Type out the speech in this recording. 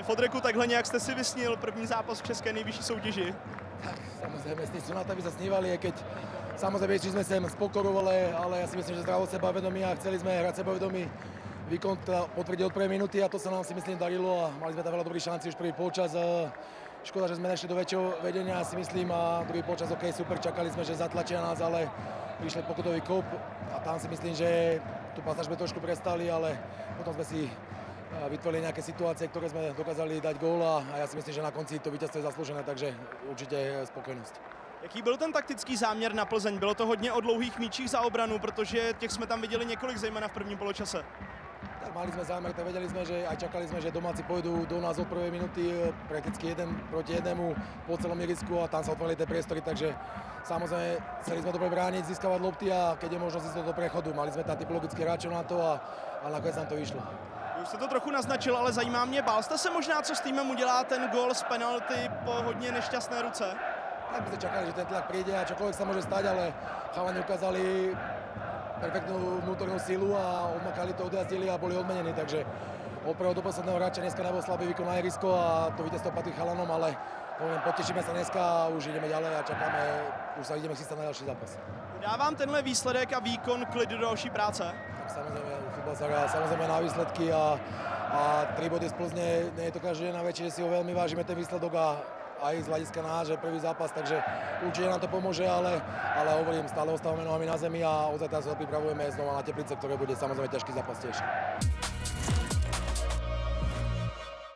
Fodreku, takhle nějak jste si vysnil první zápas v české nejvyšší soutěži? Tak, samozrejme, sny sú na to, aby sa snívali, aj keď samozrejme išli sme sem z pokoru, ale ja si myslím, že zdravo sebavedomí a chceli sme hrať sebavedomý. Výkon potvrdil prvé minúty a to sa nám si myslím darilo a mali sme tam veľa dobrých šancí už prvý polčas. Škoda, že sme nešli do väčšieho vedenia, si myslím, a druhý polčas OK, super, čakali sme, že zatlačia nás, ale prišli pokutový kop a tam si myslím, že tú pasáž sme trošku prestali, ale potom sme si vytvorili nejaké situácie, ktoré sme dokázali dať gól a ja si myslím, že na konci to víťazstvo je zaslúžené, takže určite spokojnosť. Jaký byl ten taktický záměr na Plzeň? Bylo to hodně o dlouhých míčích za obranu, protože těch jsme tam viděli několik, zejména v prvním poločase. Tak mali sme zámer, tak vedeli sme, že aj čakali sme, že domáci pôjdu do nás od prvej minúty prakticky 1 proti 1 po celom ihrisku a tam sa otvorili tie priestory, takže samozrejme chceli sme dobre brániť, získavať lopty a keď je možnosť ísť do prechodu. Mali sme tam typologicky hráčov na to a nakoniec nám to vyšlo. Už jste to trochu naznačil, ale zajímá mě, bál jste se možná, co s týmem udělá ten gól z penalty po hodně nešťastné ruce? Tak by sme čakali, že ten tlak príde a čokoľvek sa môže stať, ale chalani ukázali perfektnú vnútornú silu a odmakali to, odjazdili a boli odmenení, takže od prvého do posledného hráča dneska nebol slabý výkon na ihrisko a to víťazstvo patrí chalanom, ale potešíme sa dneska a už ideme ďalej a čakáme, už sa ideme chystať na ďalší zápas. Dá vám tenhle výsledek a výkon klid do další práce? Tak samozrejme, futbal sa hrá samozrejme na výsledky a 3 body z Plzne, nie je to každý deň na večer, že si ho veľmi vážime ten výsledok a aj z hľadiska náš, že prvý zápas, takže určite nám to pomôže, ale hovorím, stále ostávame nohami na zemi a ozaj teraz sa pripravujeme znova na Teplice, ktoré bude samozrejme ťažký zápas tiež.